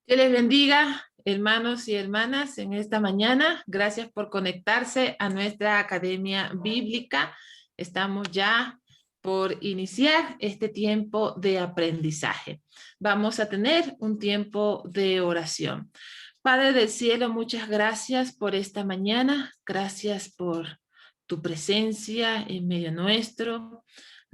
Que les bendiga, hermanos y hermanas, en esta mañana. Gracias por conectarse a nuestra Academia Bíblica. Estamos ya por iniciar este tiempo de aprendizaje. Vamos a tener un tiempo de oración. Padre del cielo, muchas gracias por esta mañana. Gracias por tu presencia en medio nuestro.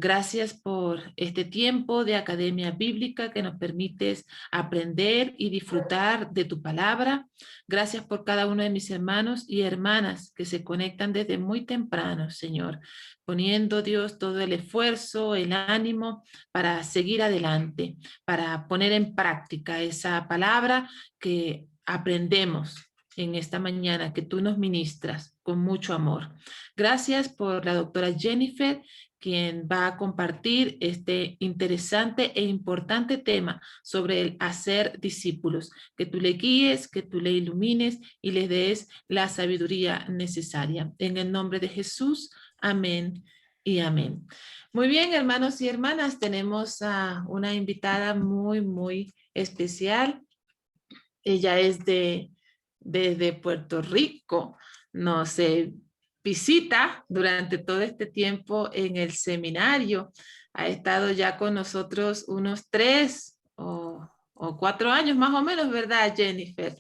Gracias por este tiempo de Academia Bíblica que nos permites aprender y disfrutar de tu palabra. Gracias por cada uno de mis hermanos y hermanas que se conectan desde muy temprano, Señor, poniendo, Dios, todo el esfuerzo, el ánimo para seguir adelante, para poner en práctica esa palabra que aprendemos en esta mañana, que tú nos ministras con mucho amor. Gracias por la doctora Jennifer, quien va a compartir este interesante e importante tema sobre el hacer discípulos, que tú le guíes, que tú le ilumines y le des la sabiduría necesaria. En el nombre de Jesús, amén y amén. Muy bien, hermanos y hermanas, tenemos a una invitada muy especial. Ella es desde Puerto Rico. Nos visita durante todo este tiempo en el seminario. Ha estado ya con nosotros unos 3 o 4 años más o menos, ¿verdad, Jennifer?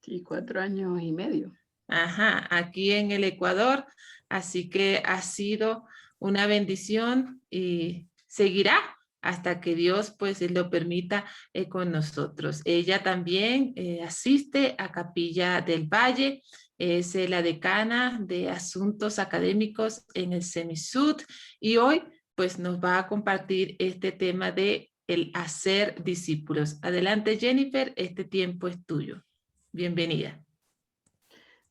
Sí, 4 años y medio. Ajá, aquí en el Ecuador. Así que ha sido una bendición y seguirá hasta que Dios pues lo permita con nosotros. Ella también asiste a Capilla del Valle, es la decana de Asuntos Académicos en el CEMISUD y hoy pues nos va a compartir este tema de el hacer discípulos. Adelante, Jennifer, este tiempo es tuyo. Bienvenida.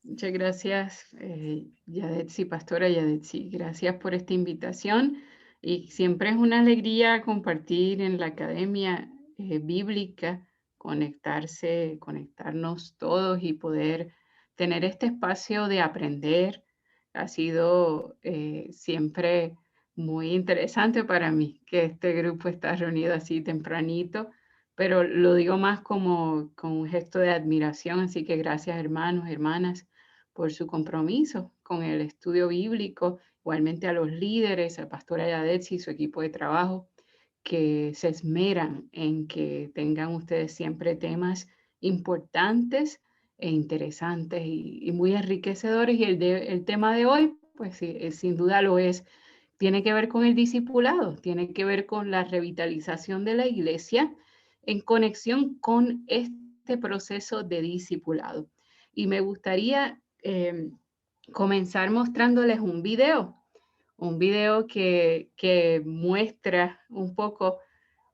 Muchas gracias, Yadetsi, Pastora Yadetsi. Gracias por esta invitación y siempre es una alegría compartir en la Academia Bíblica, conectarnos todos y poder tener este espacio de aprender. Ha sido siempre muy interesante para mí que este grupo está reunido así tempranito, pero lo digo más como un gesto de admiración, así que gracias hermanos, hermanas por su compromiso con el estudio bíblico, igualmente a los líderes, al pastor Ayadetsi y su equipo de trabajo, que se esmeran en que tengan ustedes siempre temas importantes e interesantes y muy enriquecedores. Y el tema de hoy, pues sí, sin duda lo es, tiene que ver con el discipulado, tiene que ver con la revitalización de la iglesia en conexión con este proceso de discipulado. Y me gustaría comenzar mostrándoles un video que muestra un poco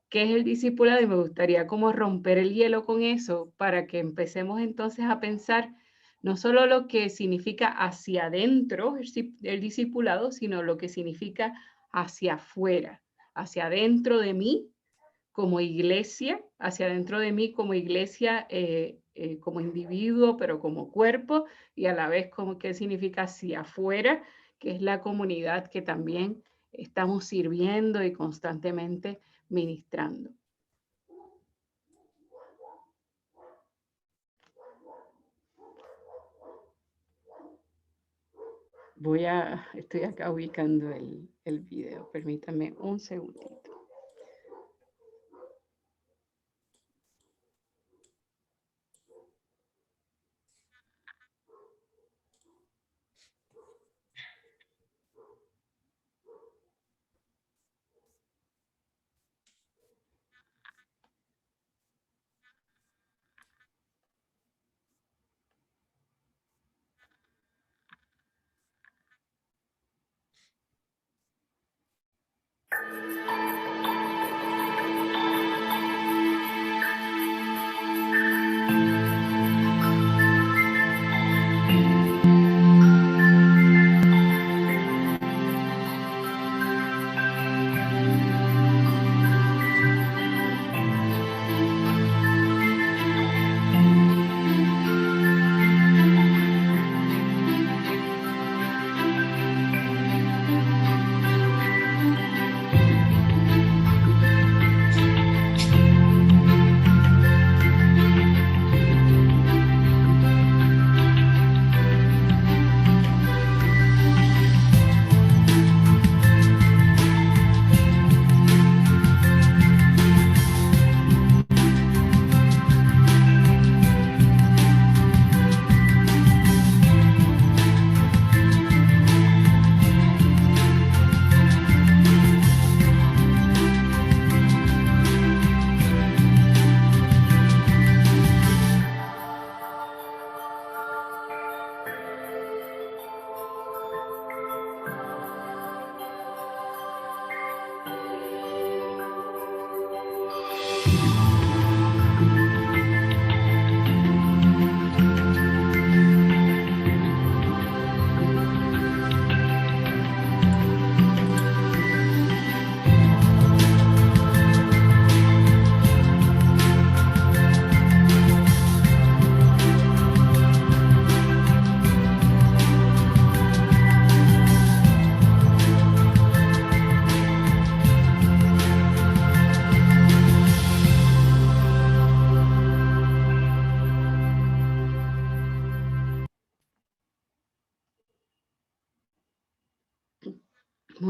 qué es el discipulado y me gustaría como romper el hielo con eso para que empecemos entonces a pensar no solo lo que significa hacia adentro el discipulado, sino lo que significa hacia afuera, hacia adentro de mí como iglesia, hacia adentro de mí como iglesia, como individuo, pero como cuerpo, y a la vez como qué significa hacia afuera, que es la comunidad que también estamos sirviendo y constantemente ministrando. Estoy acá ubicando el video, permítanme un segundito.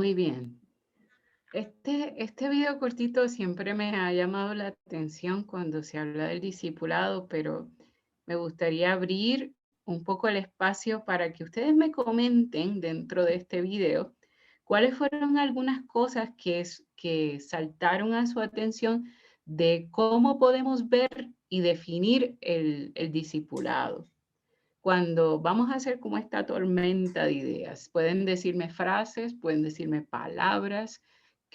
Muy bien. Este video cortito siempre me ha llamado la atención cuando se habla del discipulado, pero me gustaría abrir un poco el espacio para que ustedes me comenten dentro de este video cuáles fueron algunas cosas que saltaron a su atención de cómo podemos ver y definir el discipulado. Cuando vamos a hacer como esta tormenta de ideas, pueden decirme frases, pueden decirme palabras,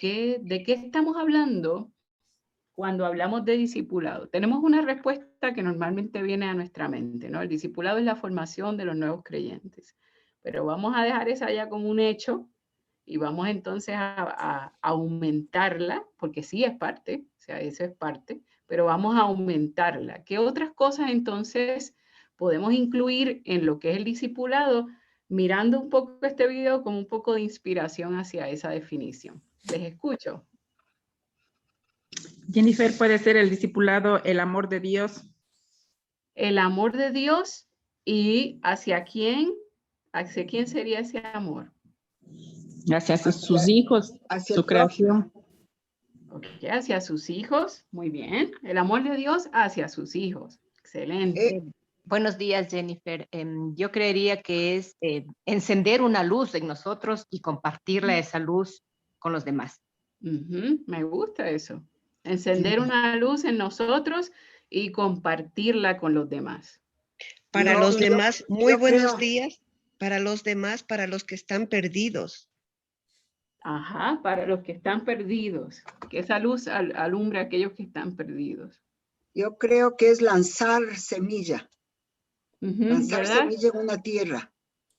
¿de qué estamos hablando cuando hablamos de discipulado? Tenemos una respuesta que normalmente viene a nuestra mente, ¿no? El discipulado es la formación de los nuevos creyentes, pero vamos a dejar esa ya como un hecho y vamos entonces a aumentarla, porque sí es parte, o sea, eso es parte, pero vamos a aumentarla. ¿Qué otras cosas entonces podemos incluir en lo que es el discipulado, mirando un poco este video como un poco de inspiración hacia esa definición? Les escucho. Jennifer, ¿puede ser el discipulado el amor de Dios? El amor de Dios, y ¿hacia quién? ¿Hacia quién sería ese amor? Hacia sus hijos, hacia su el prójimo. creación. Okay, hacia sus hijos, muy bien. El amor de Dios hacia sus hijos. Excelente. Buenos días, Jennifer. Yo creería que es encender una luz en nosotros y compartirla esa luz con los demás. Me gusta eso. Encender una luz en nosotros y compartirla con los demás. Para No, los demás, muy yo buenos creo- días. Para los demás, para los que están perdidos. Ajá, para los que están perdidos. Que esa luz alumbre a aquellos que están perdidos. Yo creo que es lanzar semilla, lanzar ¿Verdad? semilla en una tierra.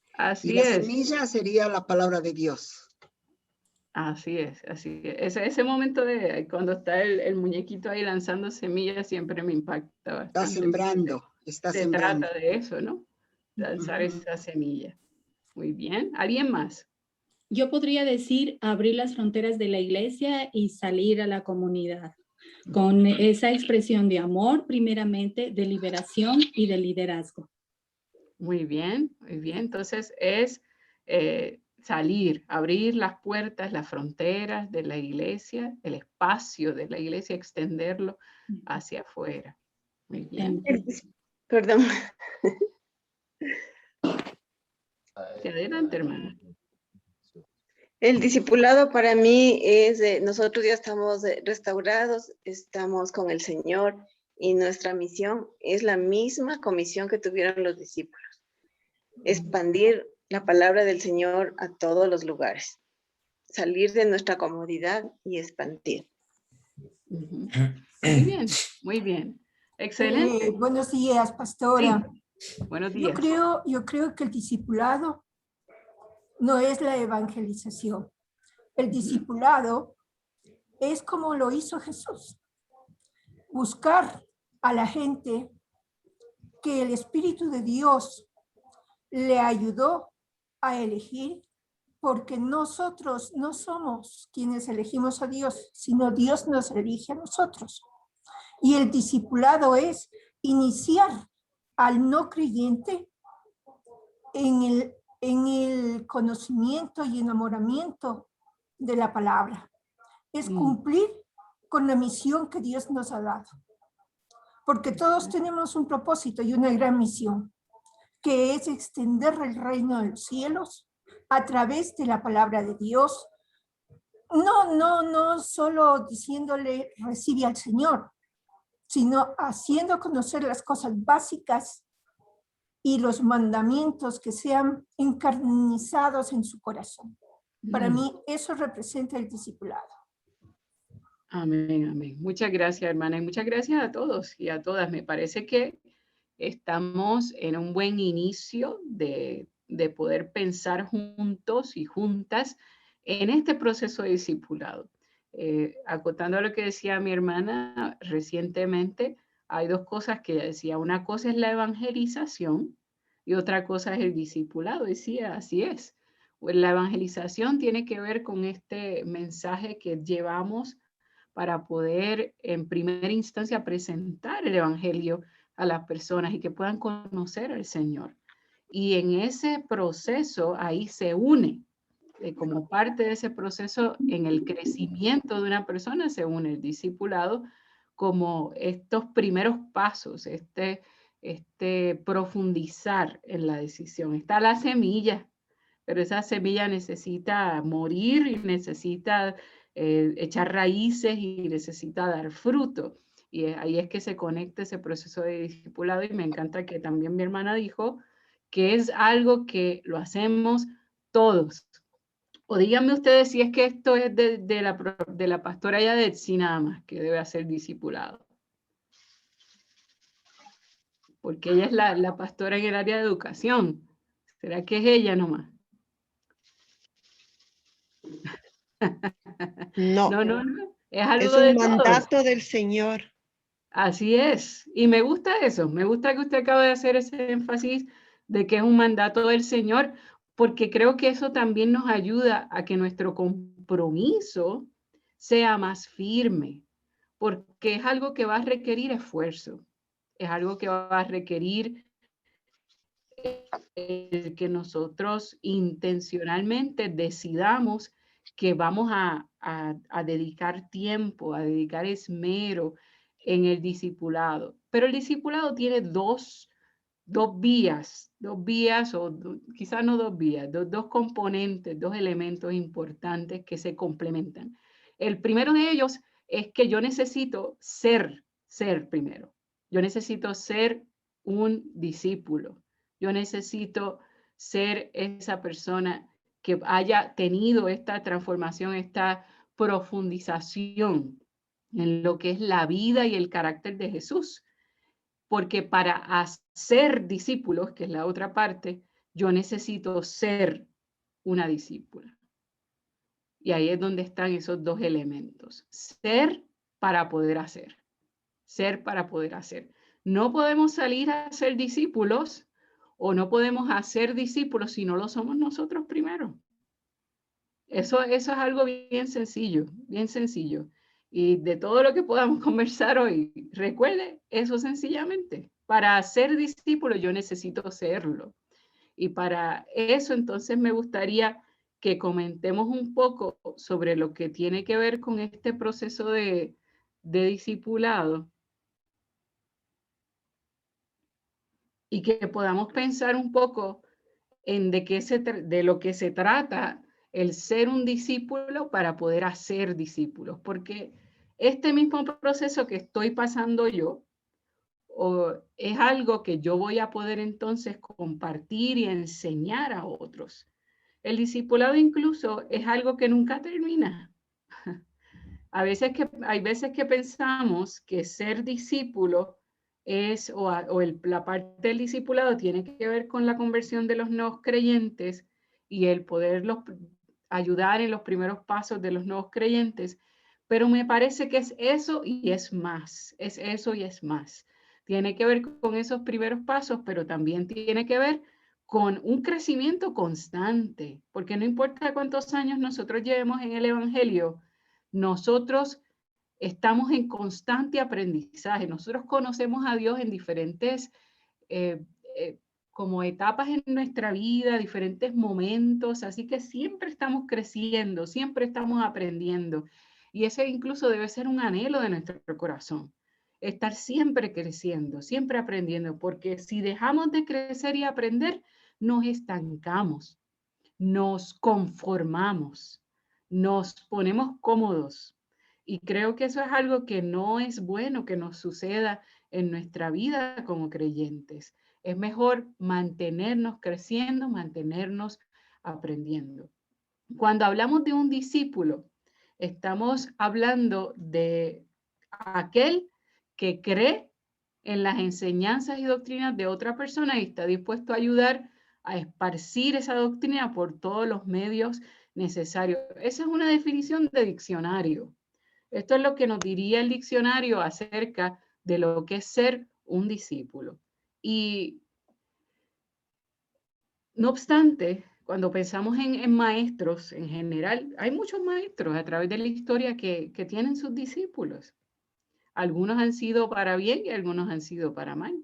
Y Así la es. semilla sería la palabra de Dios. Así es, así es. Ese momento de cuando está el muñequito ahí lanzando semillas siempre me impacta bastante. Está sembrando, está Se sembrando. trata de eso, ¿no? Lanzar esa semilla. Muy bien. ¿Alguien más? Yo podría decir abrir las fronteras de la iglesia y salir a la comunidad con esa expresión de amor, primeramente, de liberación y de liderazgo. Muy bien, muy bien. Entonces es salir, abrir las puertas, las fronteras de la iglesia, el espacio de la iglesia, extenderlo hacia afuera. Muy bien. Perdón. Sí, adelante, hermana. El discipulado para mí es, nosotros ya estamos restaurados, estamos con el Señor y nuestra misión es la misma comisión que tuvieron los discípulos. Expandir la palabra del Señor a todos los lugares. Salir de nuestra comodidad y expandir. Muy bien, muy bien. Excelente. Buenos días, pastora. Sí. Buenos días. Yo creo que el discipulado no es la evangelización. El discipulado es como lo hizo Jesús. Buscar a la gente que el Espíritu de Dios le ayudó a elegir, porque nosotros no somos quienes elegimos a Dios, sino Dios nos elige a nosotros. Y el discipulado es iniciar al no creyente en el conocimiento y enamoramiento de la palabra. Es cumplir con la misión que Dios nos ha dado. Porque todos tenemos un propósito y una gran misión, que es extender el reino de los cielos a través de la palabra de Dios. No solo diciéndole recibe al Señor, sino haciendo conocer las cosas básicas y los mandamientos que sean encarnizados en su corazón. Para mí eso representa el discipulado. Amén, amén. Muchas gracias, hermana, y muchas gracias a todos y a todas. Me parece que estamos en un buen inicio de poder pensar juntos y juntas en este proceso de discipulado. Acotando a lo que decía mi hermana recientemente, hay dos cosas que ella decía. Una cosa es la evangelización y otra cosa es el discipulado. Decía, así es. La evangelización tiene que ver con este mensaje que llevamos para poder en primera instancia presentar el evangelio a las personas y que puedan conocer al Señor. Y en ese proceso ahí se une como parte de ese proceso en el crecimiento de una persona según el discipulado, como estos primeros pasos, este profundizar en la decisión. Está la semilla, pero esa semilla necesita morir y necesita echar raíces y necesita dar fruto. Y ahí es que se conecta ese proceso de discipulado, y me encanta que también mi hermana dijo que es algo que lo hacemos todos. O díganme ustedes si es que esto es de la pastora Yadetsi nada más, que debe hacer discipulado. Porque ella es la pastora en el área de educación. ¿Será que es ella nomás? No, No. Es algo es de un todos. mandato del Señor. Así es. Y me gusta eso. Me gusta que usted acabe de hacer ese énfasis de que es un mandato del Señor, porque creo que eso también nos ayuda a que nuestro compromiso sea más firme, porque es algo que va a requerir esfuerzo. Es algo que va a requerir que nosotros intencionalmente decidamos que vamos a dedicar tiempo, a dedicar esmero en el discipulado. Pero el discipulado tiene dos vías, o quizás no dos vías, dos componentes, dos elementos importantes que se complementan. El primero de ellos es que yo necesito ser primero. Yo necesito ser un discípulo. Yo necesito ser esa persona que haya tenido esta transformación, esta profundización en lo que es la vida y el carácter de Jesús. Porque para hacer discípulos, que es la otra parte, yo necesito ser una discípula. Y ahí es donde están esos dos elementos. Ser para poder hacer. Ser para poder hacer. No podemos salir a ser discípulos o no podemos hacer discípulos si no lo somos nosotros primero. Eso es algo bien sencillo, bien sencillo. Y de todo lo que podamos conversar hoy, recuerde eso sencillamente. Para ser discípulo yo necesito serlo. Y para eso entonces me gustaría que comentemos un poco sobre lo que tiene que ver con este proceso de discipulado. Y que podamos pensar un poco en de lo que se trata el ser un discípulo para poder hacer discípulos, porque este mismo proceso que estoy pasando yo es algo que yo voy a poder entonces compartir y enseñar a otros. El discipulado incluso es algo que nunca termina. Hay veces que pensamos que ser discípulo es, la parte del discipulado tiene que ver con la conversión de los nuevos creyentes y el poderlos ayudar en los primeros pasos de los nuevos creyentes, pero me parece que es eso y es más, es eso y es más. Tiene que ver con esos primeros pasos, pero también tiene que ver con un crecimiento constante, porque no importa cuántos años nosotros llevemos en el Evangelio, nosotros estamos en constante aprendizaje. Nosotros conocemos a Dios en diferentes como etapas en nuestra vida, diferentes momentos, así que siempre estamos creciendo, siempre estamos aprendiendo. Y ese incluso debe ser un anhelo de nuestro corazón, estar siempre creciendo, siempre aprendiendo, porque si dejamos de crecer y aprender, nos estancamos, nos conformamos, nos ponemos cómodos. Y creo que eso es algo que no es bueno que nos suceda en nuestra vida como creyentes. Es mejor mantenernos creciendo, mantenernos aprendiendo. Cuando hablamos de un discípulo, estamos hablando de aquel que cree en las enseñanzas y doctrinas de otra persona y está dispuesto a ayudar a esparcir esa doctrina por todos los medios necesarios. Esa es una definición de diccionario. Esto es lo que nos diría el diccionario acerca de lo que es ser un discípulo. Y no obstante, cuando pensamos en maestros en general, hay muchos maestros a través de la historia que tienen sus discípulos. Algunos han sido para bien y algunos han sido para mal.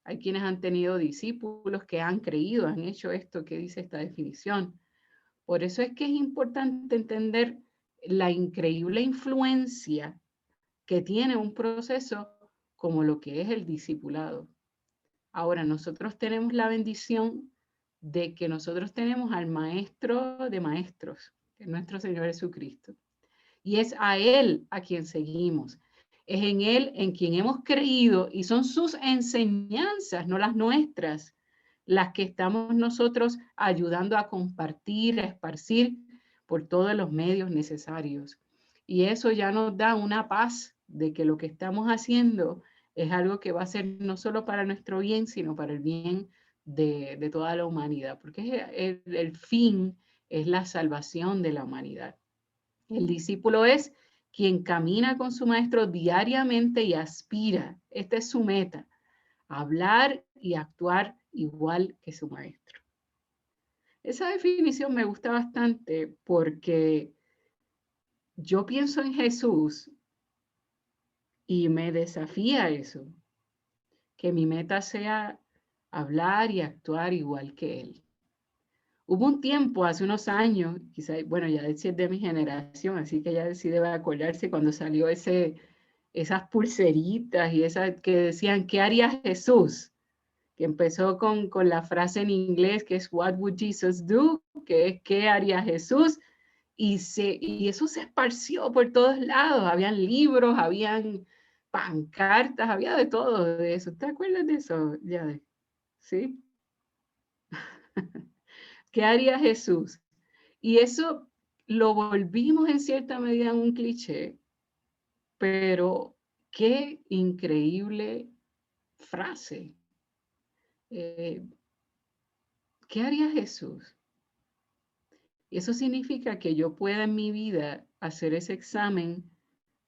Hay quienes han tenido discípulos que han creído, han hecho esto que dice esta definición. Por eso es que es importante entender la increíble influencia que tiene un proceso como lo que es el discipulado. Ahora, nosotros tenemos la bendición de que nosotros tenemos al Maestro de Maestros, que es nuestro Señor Jesucristo. Y es a Él a quien seguimos. Es en Él en quien hemos creído y son sus enseñanzas, no las nuestras, las que estamos nosotros ayudando a compartir, a esparcir por todos los medios necesarios. Y eso ya nos da una paz de que lo que estamos haciendo es algo que va a ser no solo para nuestro bien, sino para el bien de toda la humanidad, porque el fin es la salvación de la humanidad. El discípulo es quien camina con su maestro diariamente y aspira, esta es su meta, a hablar y actuar igual que su maestro. Esa definición me gusta bastante porque yo pienso en Jesús y me desafía eso, que mi meta sea hablar y actuar igual que Él. Hubo un tiempo, hace unos años, quizá, bueno, ya es de mi generación, así que ya sí debe acordarse cuando salió esas pulseritas y esas que decían, ¿qué haría Jesús? Que empezó con la frase en inglés que es What would Jesus do? Que es ¿qué haría Jesús? Y eso se esparció por todos lados. Habían libros, habían pancartas, había de todo de eso. ¿Te acuerdas de eso? Ya, ¿sí? ¿Qué haría Jesús? Y eso lo volvimos en cierta medida en un cliché, pero qué increíble frase. ¿Qué haría Jesús? Y eso significa que yo pueda en mi vida hacer ese examen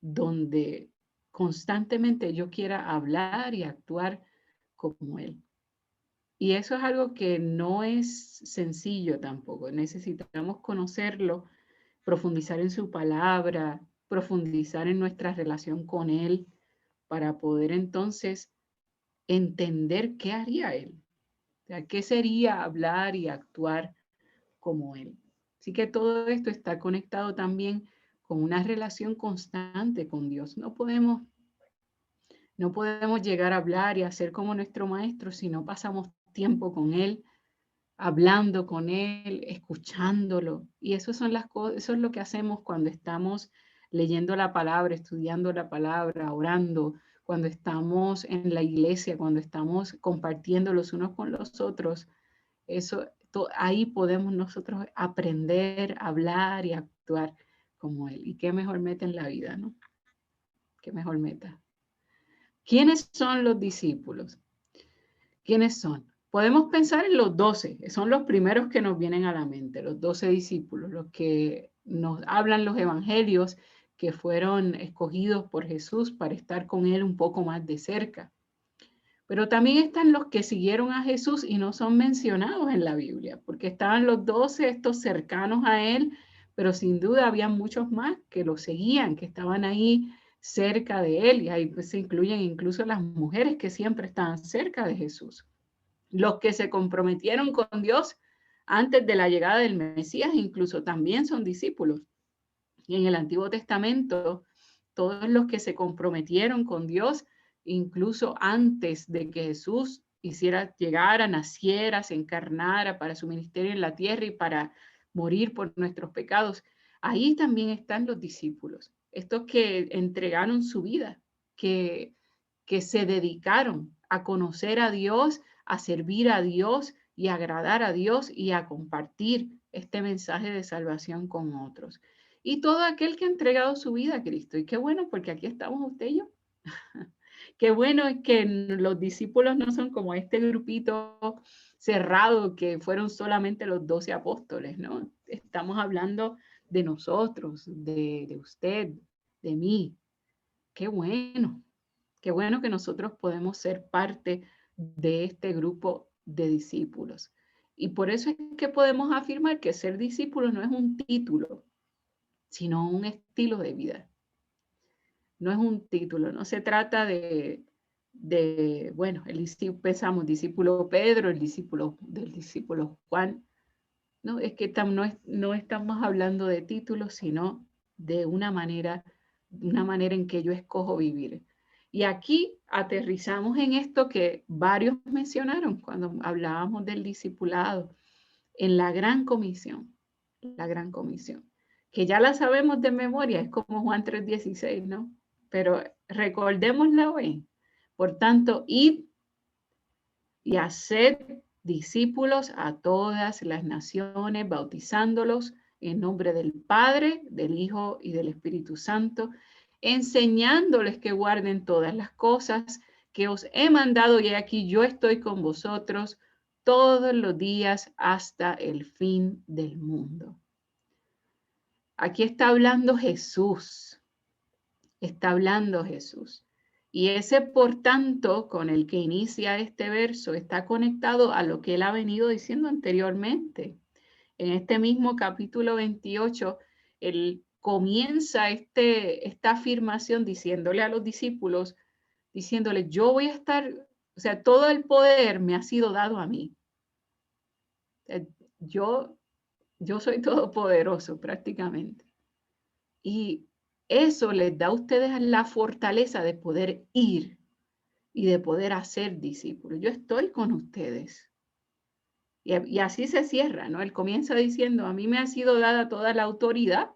donde constantemente yo quiera hablar y actuar como Él. Y eso es algo que no es sencillo tampoco. Necesitamos conocerlo, profundizar en su palabra, profundizar en nuestra relación con Él para poder entonces entender qué haría Él. O sea, qué sería hablar y actuar como Él. Así que todo esto está conectado también con una relación constante con Dios. No podemos llegar a hablar y hacer como nuestro maestro si no pasamos tiempo con Él, hablando con Él, escuchándolo. Y eso son las cosas, eso es lo que hacemos cuando estamos leyendo la palabra, estudiando la palabra, orando, cuando estamos en la iglesia, cuando estamos compartiendo los unos con los otros. Eso, ahí podemos nosotros aprender, hablar y actuar como Él. Y qué mejor meta en la vida, ¿no? Qué mejor meta. ¿Quiénes son los discípulos? ¿Quiénes son? Podemos pensar en los 12, son los primeros que nos vienen a la mente, los 12 discípulos, los que nos hablan los evangelios que fueron escogidos por Jesús para estar con Él un poco más de cerca. Pero también están los que siguieron a Jesús y no son mencionados en la Biblia, porque estaban los 12, estos cercanos a Él, pero sin duda había muchos más que lo seguían, que estaban ahí cerca de Él, y ahí pues se incluyen incluso las mujeres que siempre estaban cerca de Jesús. Los que se comprometieron con Dios antes de la llegada del Mesías incluso también son discípulos. Y en el Antiguo Testamento, todos los que se comprometieron con Dios, incluso antes de que Jesús llegara, naciera, se encarnara para su ministerio en la tierra y para morir por nuestros pecados, ahí también están los discípulos, estos que entregaron su vida, que se dedicaron a conocer a Dios, a servir a Dios y a agradar a Dios y a compartir este mensaje de salvación con otros. Y todo aquel que ha entregado su vida a Cristo. Y qué bueno, porque aquí estamos usted y yo. Qué bueno es que los discípulos no son como este grupito cerrado que fueron solamente los 12 apóstoles, ¿no? Estamos hablando de nosotros, de usted, de mí. Qué bueno que nosotros podemos ser parte de este grupo de discípulos. Y por eso es que podemos afirmar que ser discípulo no es un título, sino un estilo de vida. No es un título, no se trata bueno, pensamos discípulo Pedro, del discípulo Juan. ¿no? Es que no estamos hablando de títulos, sino de una manera en que yo escojo vivir. Y aquí aterrizamos en esto que varios mencionaron cuando hablábamos del discipulado, en la gran comisión, que ya la sabemos de memoria, es como Juan 3:16, ¿no? Pero recordémosla hoy. Por tanto, id y haced discípulos a todas las naciones, bautizándolos en nombre del Padre, del Hijo y del Espíritu Santo, enseñándoles que guarden todas las cosas que os he mandado, y aquí yo estoy con vosotros todos los días hasta el fin del mundo. Aquí está hablando Jesús. Está hablando Jesús. Y ese por tanto con el que inicia este verso está conectado a lo que él ha venido diciendo anteriormente. En este mismo capítulo 28, él comienza esta afirmación diciéndole a los discípulos, diciéndole, yo voy a estar, o sea, todo el poder me ha sido dado a mí. Yo soy todopoderoso prácticamente. Y eso les da a ustedes la fortaleza de poder ir y de poder hacer discípulos. Yo estoy con ustedes. Y así se cierra, ¿no? Él comienza diciendo, a mí me ha sido dada toda la autoridad.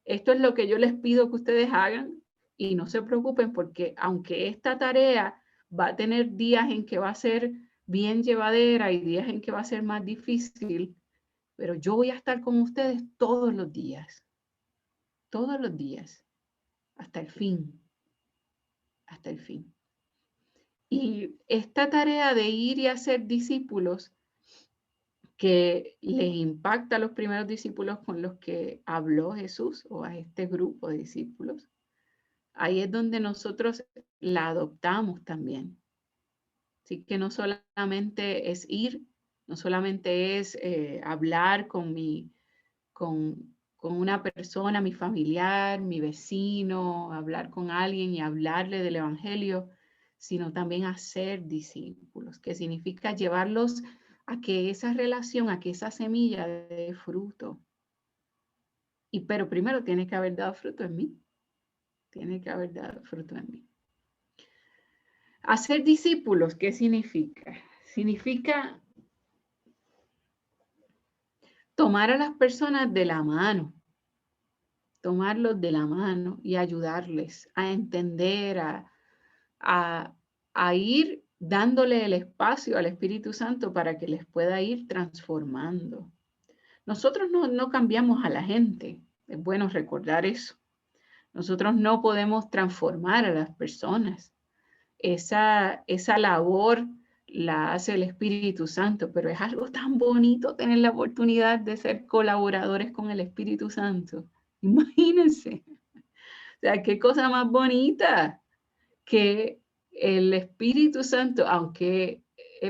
Esto es lo que yo les pido que ustedes hagan y no se preocupen porque aunque esta tarea va a tener días en que va a ser bien llevadera y días en que va a ser más difícil, pero yo voy a estar con ustedes todos los días, hasta el fin, Y esta tarea de ir y hacer discípulos que les impacta a los primeros discípulos con los que habló Jesús o a este grupo de discípulos, ahí es donde nosotros la adoptamos también. Así que no solamente es ir, no solamente es hablar con una persona, mi familiar, mi vecino, hablar con alguien y hablarle del evangelio, sino también hacer discípulos, que significa llevarlos a que esa relación, a que esa semilla dé fruto. Pero primero tiene que haber dado fruto en mí. Hacer discípulos, ¿qué significa? Significa tomar a las personas de la mano, tomarlos de la mano y ayudarles a entender, a ir dándole el espacio al Espíritu Santo para que les pueda ir transformando. Nosotros no cambiamos a la gente, es bueno recordar eso. Nosotros no podemos transformar a las personas. Esa labor la hace el Espíritu Santo, pero es algo tan bonito tener la oportunidad de ser colaboradores con el Espíritu Santo. Imagínense. O sea, qué cosa más bonita que el Espíritu Santo, aunque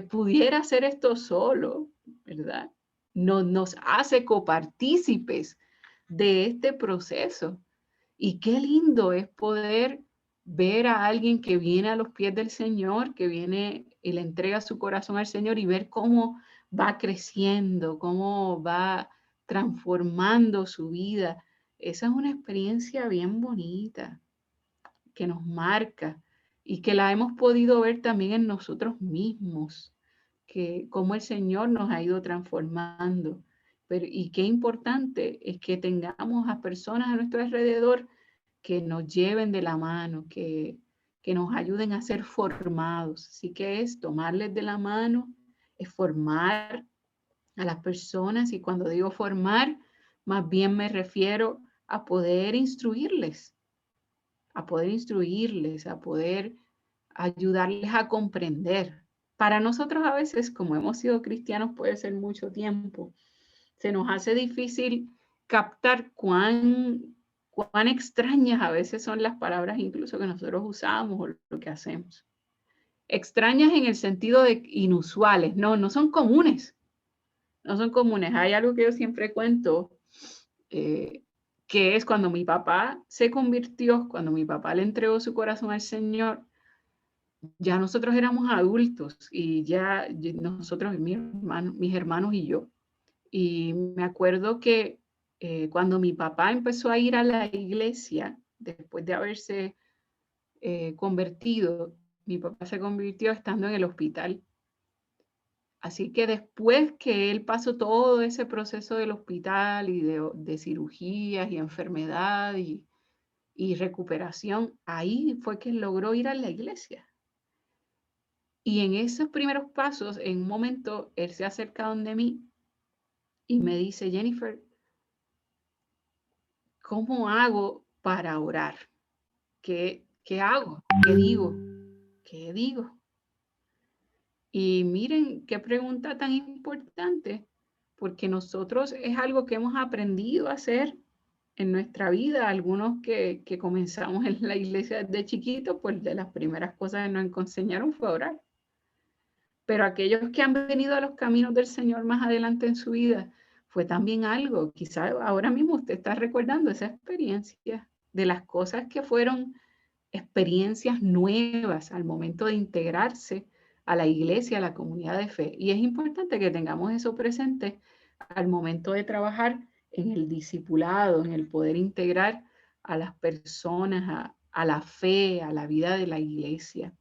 pudiera hacer esto solo, ¿verdad? Nos hace copartícipes de este proceso. Y qué lindo es poder ver a alguien que viene a los pies del Señor, que viene y le entrega su corazón al Señor y ver cómo va creciendo, cómo va transformando su vida. Esa es una experiencia bien bonita que nos marca y que la hemos podido ver también en nosotros mismos, que cómo el Señor nos ha ido transformando. Y qué importante es que tengamos a personas a nuestro alrededor que nos lleven de la mano, que nos ayuden a ser formados. Así que es tomarles de la mano, es formar a las personas, y cuando digo formar, más bien me refiero a poder instruirles, a poder ayudarles a comprender. Para nosotros a veces, como hemos sido cristianos, puede ser mucho tiempo. Se nos hace difícil captar cuán extrañas a veces son las palabras incluso que nosotros usamos o lo que hacemos. Extrañas en el sentido de inusuales, no son comunes. No son comunes. Hay algo que yo siempre cuento, que es cuando mi papá se convirtió, cuando mi papá le entregó su corazón al Señor, ya nosotros éramos adultos y ya nosotros, mis hermanos y yo, Y me acuerdo que cuando mi papá empezó a ir a la iglesia, después de haberse convertido, mi papá se convirtió estando en el hospital. Así que después que él pasó todo ese proceso del hospital y de cirugías y enfermedad y recuperación, ahí fue que logró ir a la iglesia. Y en esos primeros pasos, en un momento, él se acerca donde mí y me dice, Jennifer, ¿cómo hago para orar? ¿Qué hago? ¿Qué digo? ¿Qué digo? Y miren qué pregunta tan importante, porque nosotros es algo que hemos aprendido a hacer en nuestra vida. Algunos que comenzamos en la iglesia desde chiquitos, pues de las primeras cosas que nos enseñaron fue orar. Pero aquellos que han venido a los caminos del Señor más adelante en su vida, fue también algo, quizá ahora mismo usted está recordando esa experiencia de las cosas que fueron experiencias nuevas al momento de integrarse a la iglesia, a la comunidad de fe. Y es importante que tengamos eso presente al momento de trabajar en el discipulado, en el poder integrar a las personas a la fe, a la vida de la iglesia.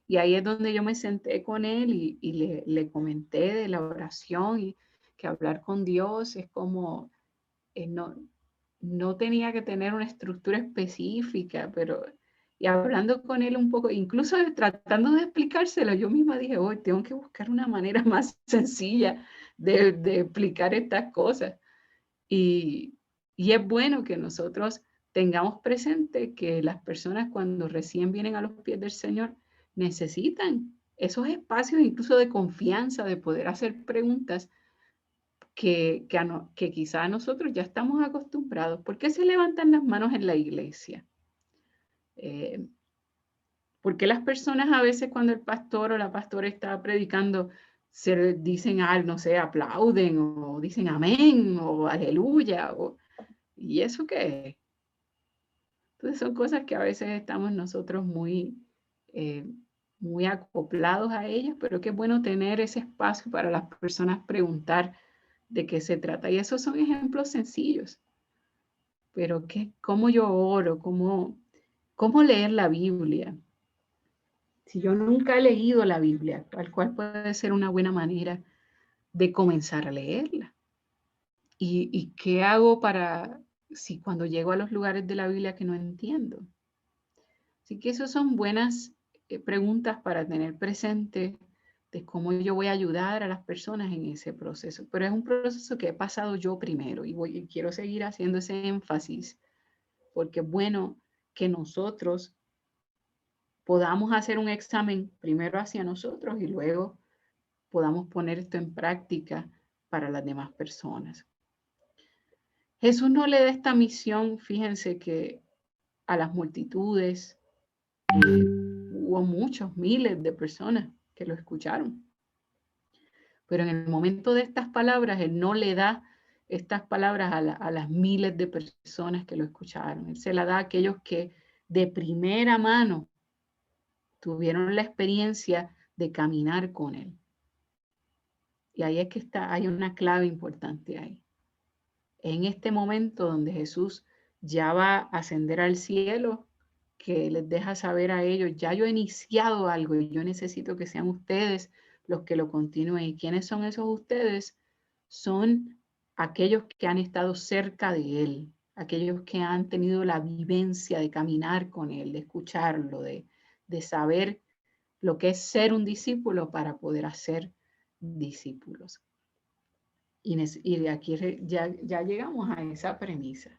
Y ahí es donde yo me senté con él y le comenté de la oración y que hablar con Dios es como, no tenía que tener una estructura específica, pero y hablando con él un poco, incluso tratando de explicárselo, yo misma dije, hoy tengo que buscar una manera más sencilla de explicar estas cosas. Y es bueno que nosotros tengamos presente que las personas cuando recién vienen a los pies del Señor necesitan esos espacios incluso de confianza, de poder hacer preguntas que quizá nosotros ya estamos acostumbrados. ¿Por qué se levantan las manos en la iglesia? ¿Por qué las personas a veces cuando el pastor o la pastora está predicando se dicen, no sé, aplauden o dicen amén o aleluya? ¿Y eso qué es? Entonces son cosas que a veces estamos nosotros muy acoplados a ellas, pero qué bueno tener ese espacio para las personas preguntar de qué se trata. Y esos son ejemplos sencillos. Pero ¿cómo yo oro? ¿Cómo leer la Biblia? Si yo nunca he leído la Biblia, ¿cuál puede ser una buena manera de comenzar a leerla? ¿Y qué hago si cuando llego a los lugares de la Biblia que no entiendo? Así que esas son buenas preguntas para tener presente de cómo yo voy a ayudar a las personas en ese proceso. Pero es un proceso que he pasado yo primero y quiero seguir haciendo ese énfasis porque es bueno que nosotros podamos hacer un examen primero hacia nosotros y luego podamos poner esto en práctica para las demás personas. Jesús no le da esta misión, fíjense que a las multitudes, hubo muchos, miles de personas que lo escucharon. Pero en el momento de estas palabras, Él no le da estas palabras a las miles de personas que lo escucharon. Él se la da a aquellos que de primera mano tuvieron la experiencia de caminar con Él. Y ahí es que hay una clave importante ahí. En este momento donde Jesús ya va a ascender al cielo, que les deja saber a ellos, ya yo he iniciado algo y yo necesito que sean ustedes los que lo continúen. ¿Y quiénes son esos ustedes? Son aquellos que han estado cerca de Él, aquellos que han tenido la vivencia de caminar con Él, de escucharlo, de saber lo que es ser un discípulo para poder hacer discípulos. Y de aquí ya llegamos a esa premisa.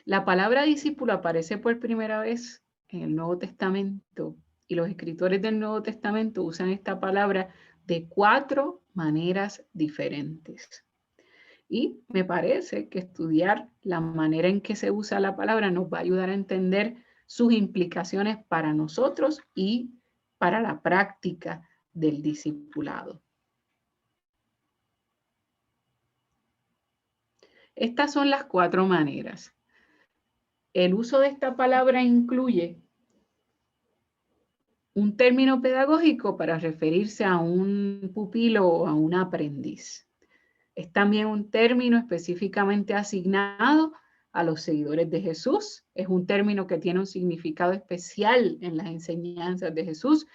La palabra discípulo aparece por primera vez en el Nuevo Testamento y los escritores del Nuevo Testamento usan esta palabra de 4 maneras diferentes. Y me parece que estudiar la manera en que se usa la palabra nos va a ayudar a entender sus implicaciones para nosotros y para la práctica del discipulado. Estas son las 4 maneras. El uso de esta palabra incluye un término pedagógico para referirse a un pupilo o a un aprendiz. Es también un término específicamente asignado a los seguidores de Jesús. Es un término que tiene un significado especial en las enseñanzas de Jesús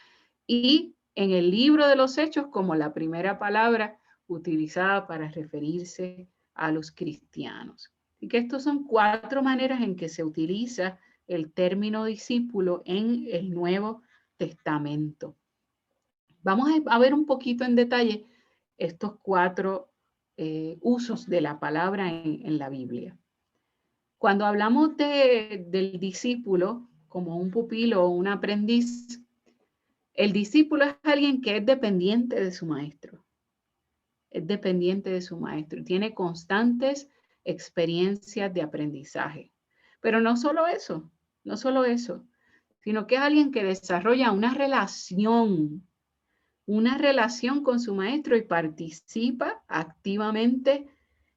y en el libro de los Hechos como la primera palabra utilizada para referirse a los cristianos. Y que estas son 4 maneras en que se utiliza el término discípulo en el Nuevo Testamento. Vamos a ver un poquito en detalle estos 4 usos de la palabra en la Biblia. Cuando hablamos del discípulo como un pupilo o un aprendiz, el discípulo es alguien que es dependiente de su maestro. Es dependiente de su maestro. Tiene constantes experiencias de aprendizaje. Pero no solo eso, sino que es alguien que desarrolla una relación con su maestro y participa activamente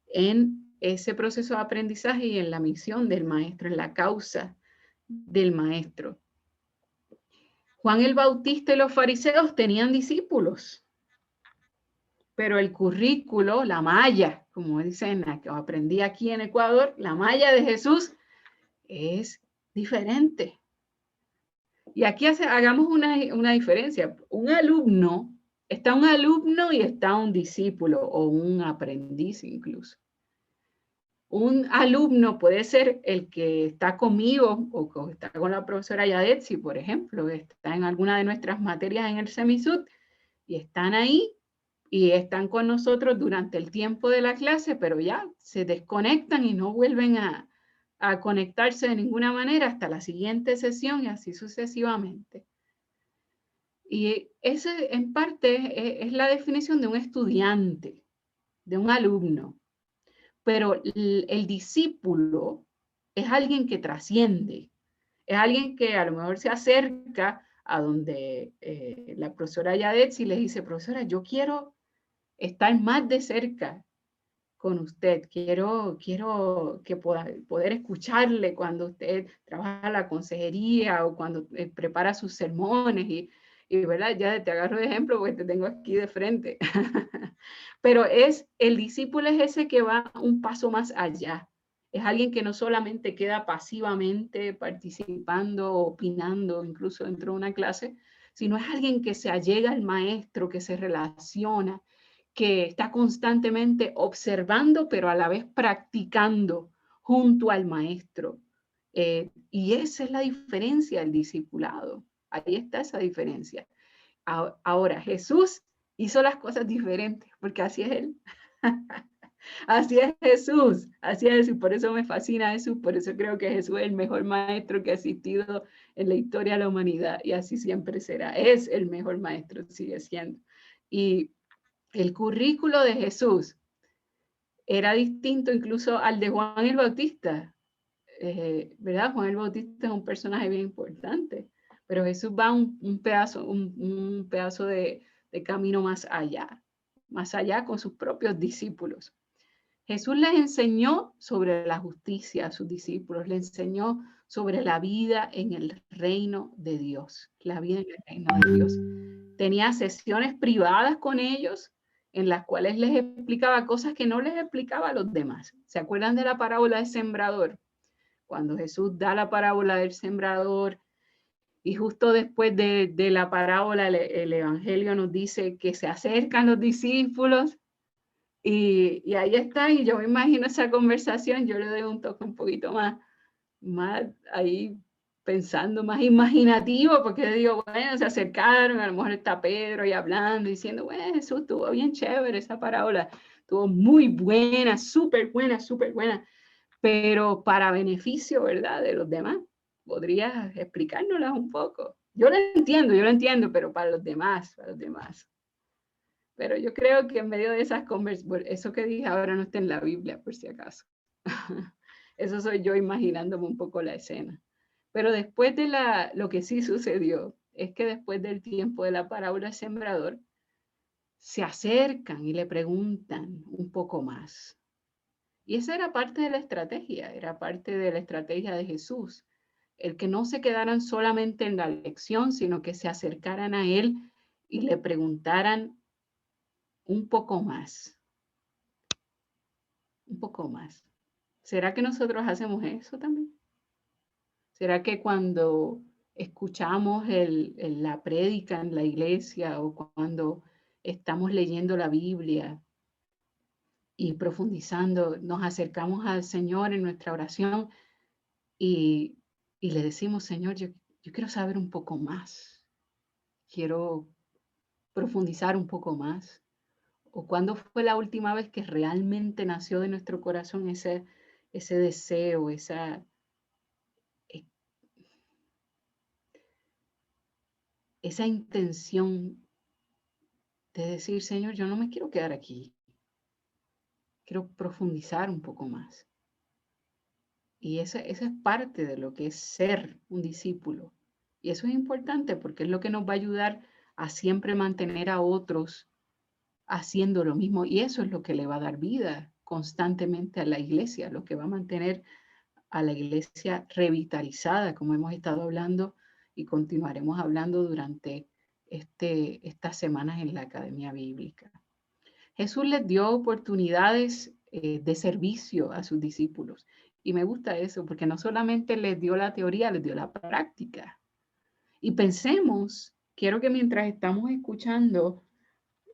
en ese proceso de aprendizaje y en la misión del maestro, en la causa del maestro. Juan el Bautista y los fariseos tenían discípulos, pero el currículo, la malla, como dicen, que aprendí aquí en Ecuador, la malla de Jesús es diferente. Y aquí hagamos una diferencia. Está un alumno y está un discípulo o un aprendiz incluso. Un alumno puede ser el que está conmigo o está con la profesora Yadetsi, por ejemplo, está en alguna de nuestras materias en el Semisud y están ahí y están con nosotros durante el tiempo de la clase, pero ya se desconectan y no vuelven a conectarse de ninguna manera hasta la siguiente sesión y así sucesivamente. Y ese en parte es la definición de un estudiante, de un alumno. Pero el discípulo es alguien que trasciende, es alguien que a lo mejor se acerca a donde la profesora Yadetsi le dice, profesora, yo quiero estar más de cerca con usted, quiero que poder escucharle cuando usted trabaja la consejería o cuando prepara sus sermones y ¿verdad? Ya te agarro de ejemplo porque te tengo aquí de frente. Pero el discípulo es ese que va un paso más allá. Es alguien que no solamente queda pasivamente participando, opinando, incluso dentro de una clase, sino es alguien que se allega al maestro, que se relaciona, que está constantemente observando, pero a la vez practicando junto al maestro. Y esa es la diferencia del discipulado. Ahí está esa diferencia. Ahora, Jesús hizo las cosas diferentes, porque así es Él. Así es Jesús, así es Jesús. Por eso me fascina Jesús, por eso creo que Jesús es el mejor maestro que ha existido en la historia de la humanidad, y así siempre será. Es el mejor maestro, sigue siendo. Y el currículo de Jesús era distinto incluso al de Juan el Bautista. ¿Verdad? Juan el Bautista es un personaje bien importante, pero Jesús va un pedazo de camino más allá con sus propios discípulos. Jesús les enseñó sobre la justicia a sus discípulos, les enseñó sobre la vida en el reino de Dios, la vida en el reino de Dios. Tenía sesiones privadas con ellos en las cuales les explicaba cosas que no les explicaba a los demás. ¿Se acuerdan de la parábola del sembrador? Cuando Jesús da la parábola del sembrador y justo después de la parábola el Evangelio nos dice que se acercan los discípulos y ahí están, y yo me imagino esa conversación, yo le doy un toque un poquito más ahí pensando, más imaginativo, porque digo, bueno, se acercaron, a lo mejor está Pedro ahí hablando, diciendo, bueno, Jesús, estuvo bien chévere esa parábola, estuvo muy buena, súper buena, pero para beneficio, ¿verdad?, de los demás. ¿Podrías explicárnoslas un poco? Yo lo entiendo, pero para los demás. Pero yo creo que en medio de esas conversaciones, eso que dije ahora no está en la Biblia, por si acaso. Eso soy yo imaginándome un poco la escena. Pero después de lo que sí sucedió, es que después del tiempo de la parábola del sembrador, se acercan y le preguntan un poco más. Y esa era parte de la estrategia de Jesús. el que no se quedaran solamente en la lección, sino que se acercaran a él y le preguntaran un poco más. Un poco más. ¿Será que nosotros hacemos eso también? ¿Será que cuando escuchamos la prédica en la iglesia o cuando estamos leyendo la Biblia y profundizando, nos acercamos al Señor en nuestra oración y le decimos, Señor, yo quiero saber un poco más, quiero profundizar un poco más? ¿O cuándo fue la última vez que realmente nació de nuestro corazón ese deseo, esa intención de decir, Señor, yo no me quiero quedar aquí, quiero profundizar un poco más? Y esa es parte de lo que es ser un discípulo. Y eso es importante porque es lo que nos va a ayudar a siempre mantener a otros haciendo lo mismo. Y eso es lo que le va a dar vida constantemente a la iglesia, lo que va a mantener a la iglesia revitalizada, como hemos estado hablando y continuaremos hablando durante estas semanas en la Academia Bíblica. Jesús les dio oportunidades de servicio a sus discípulos. Y me gusta eso, porque no solamente les dio la teoría, les dio la práctica. Y pensemos, quiero que mientras estamos escuchando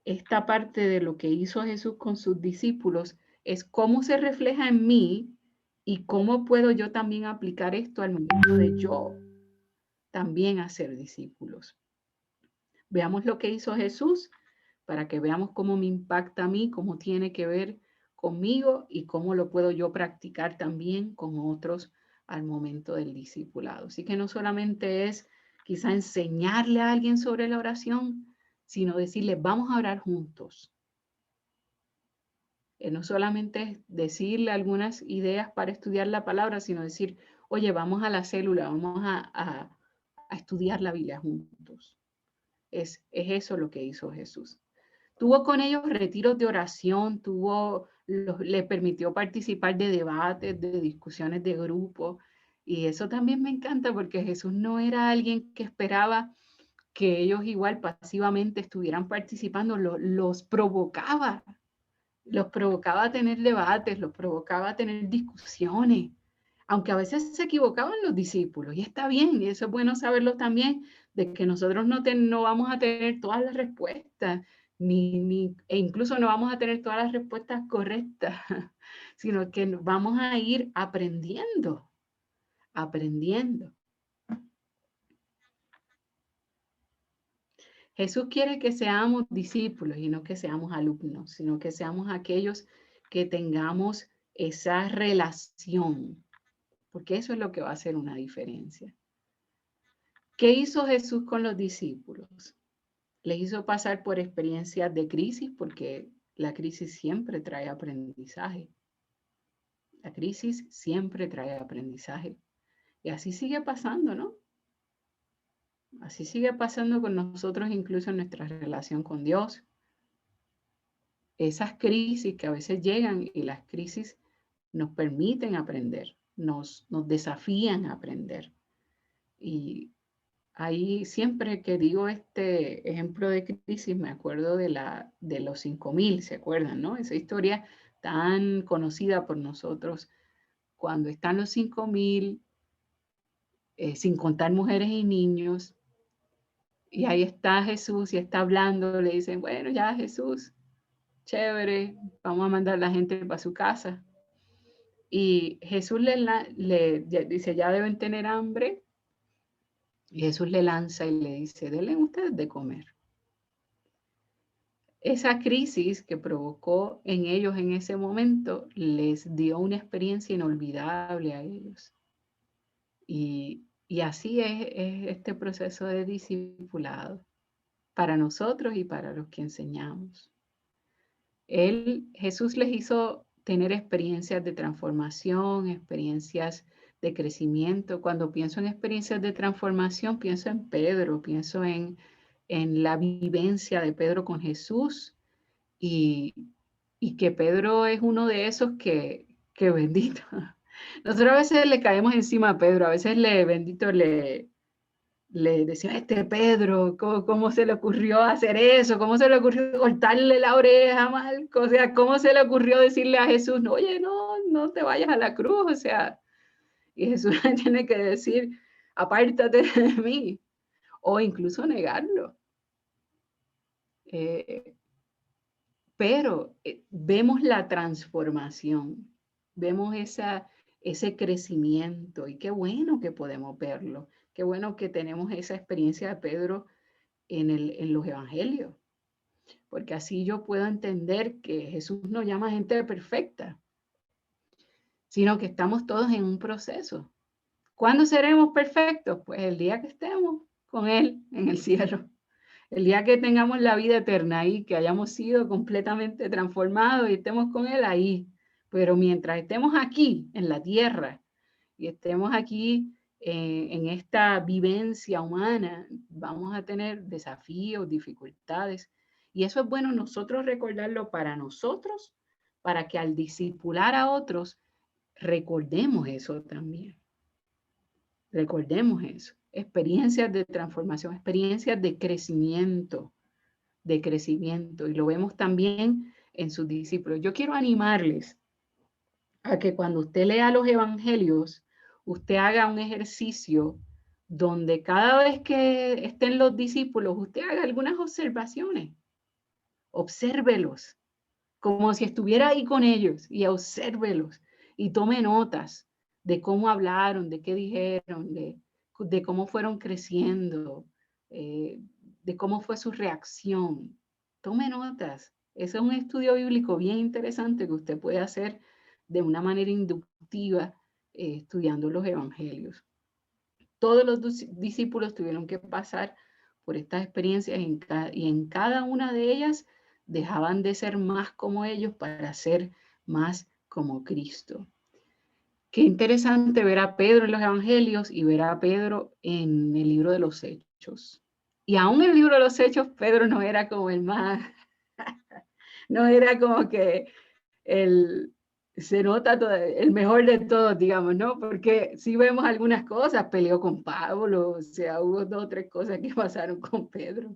esta parte de lo que hizo Jesús con sus discípulos, es cómo se refleja en mí y cómo puedo yo también aplicar esto al momento de yo también hacer discípulos. Veamos lo que hizo Jesús para que veamos cómo me impacta a mí, cómo tiene que ver conmigo y cómo lo puedo yo practicar también con otros al momento del discipulado. Así que no solamente es quizá enseñarle a alguien sobre la oración, sino decirle, vamos a orar juntos. No solamente es decirle algunas ideas para estudiar la palabra, sino decir, oye, vamos a la célula, vamos a estudiar la Biblia juntos. Es eso lo que hizo Jesús. Tuvo con ellos retiros de oración, le permitió participar de debates, de discusiones de grupo. Y eso también me encanta porque Jesús no era alguien que esperaba que ellos igual pasivamente estuvieran participando, los provocaba a tener debates, los provocaba a tener discusiones, aunque a veces se equivocaban los discípulos, y está bien, y eso es bueno saberlo también, de que nosotros no vamos a tener todas las respuestas, e incluso no vamos a tener todas las respuestas correctas, sino que vamos a ir aprendiendo. Jesús quiere que seamos discípulos y no que seamos alumnos, sino que seamos aquellos que tengamos esa relación, porque eso es lo que va a hacer una diferencia. ¿Qué hizo Jesús con los discípulos? Les hizo pasar por experiencias de crisis, porque la crisis siempre trae aprendizaje. La crisis siempre trae aprendizaje. Y así sigue pasando, ¿no? Así sigue pasando con nosotros, incluso en nuestra relación con Dios. Esas crisis que a veces llegan, y las crisis nos permiten aprender, nos desafían a aprender. Y ahí siempre que digo este ejemplo de crisis, me acuerdo de los 5000, ¿se acuerdan, no? Esa historia tan conocida por nosotros, cuando están los 5000, sin contar mujeres y niños, y ahí está Jesús y está hablando, le dicen, bueno, ya Jesús, chévere, vamos a mandar a la gente para su casa. Y Jesús le dice, ya deben tener hambre. Y Jesús le lanza y le dice, denle ustedes de comer. Esa crisis que provocó en ellos en ese momento les dio una experiencia inolvidable a ellos. Y así es este proceso de discipulado para nosotros y para los que enseñamos. Jesús les hizo tener experiencias de transformación, experiencias de crecimiento. Cuando pienso en experiencias de transformación, pienso en Pedro, pienso en la vivencia de Pedro con Jesús, y que Pedro es uno de esos que bendito, Nosotros a veces le caemos encima a Pedro, a veces le decimos, Pedro, ¿cómo se le ocurrió hacer eso? ¿Cómo se le ocurrió cortarle la oreja a Marco? O sea, ¿cómo se le ocurrió decirle a Jesús, no, oye, no te vayas a la cruz? O sea, y Jesús tiene que decir, apártate de mí, o incluso negarlo. Pero vemos la transformación, vemos ese crecimiento, y qué bueno que podemos verlo. Qué bueno que tenemos esa experiencia de Pedro en los evangelios, porque así yo puedo entender que Jesús no llama a gente perfecta, sino que estamos todos en un proceso. ¿Cuándo seremos perfectos? Pues el día que estemos con Él en el cielo. El día que tengamos la vida eterna ahí, que hayamos sido completamente transformados y estemos con Él ahí. Pero mientras estemos aquí en la tierra y estemos aquí en esta vivencia humana, vamos a tener desafíos, dificultades. Y eso es bueno nosotros recordarlo para nosotros, para que al discipular a otros, recordemos eso también. Recordemos eso. Experiencias de transformación, experiencias de crecimiento, y lo vemos también en sus discípulos. Yo quiero animarles a que cuando usted lea los evangelios, usted haga un ejercicio donde cada vez que estén los discípulos, usted haga algunas observaciones. Obsérvelos, como si estuviera ahí con ellos, y obsérvelos, y tome notas de cómo hablaron, de qué dijeron, de cómo fueron creciendo, de cómo fue su reacción. Tome notas. Ese es un estudio bíblico bien interesante que usted puede hacer de una manera inductiva estudiando los evangelios. Todos los discípulos tuvieron que pasar por estas experiencias y en cada una de ellas dejaban de ser más como ellos para ser más como Cristo. Qué interesante ver a Pedro en los evangelios y ver a Pedro en el libro de los Hechos. Y aún en el libro de los Hechos, Pedro no era como el más, no era como que se nota el mejor de todos, digamos, ¿no? Porque sí vemos algunas cosas, peleó con Pablo, o sea, hubo 2 o 3 cosas que pasaron con Pedro.